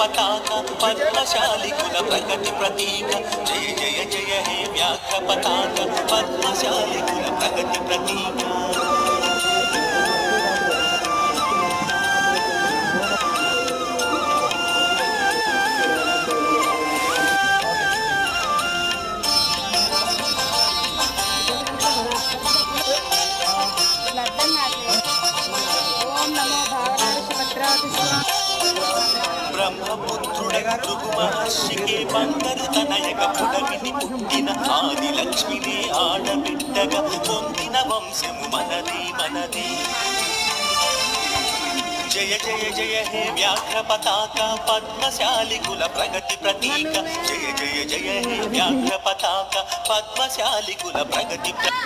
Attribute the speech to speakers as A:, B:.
A: పతాక పద్మశాలి కుల ప్రగతి ప్రతీక జయ జయ జయ హే వ్యాఘ్ర పతాక పద్మశాలి కుల ప్రగతి ప్రతీక. బ్రహ్మపుత్రుడగ భృగు మహర్షికే బంగారు తనయగ పుడమిని పుట్టిన ఆది లక్ష్మిని ఆడబిడ్డగా పొందిన వంశము మనది మనది. జయ జయ జయ హే వ్యాఘ్ర పతాక పద్మశాలి కుల ప్రగతి ప్రతీక జయ జయ జయ హే వ్యాఘ్ర పతాక పద్మశాలి కుల ప్రగతి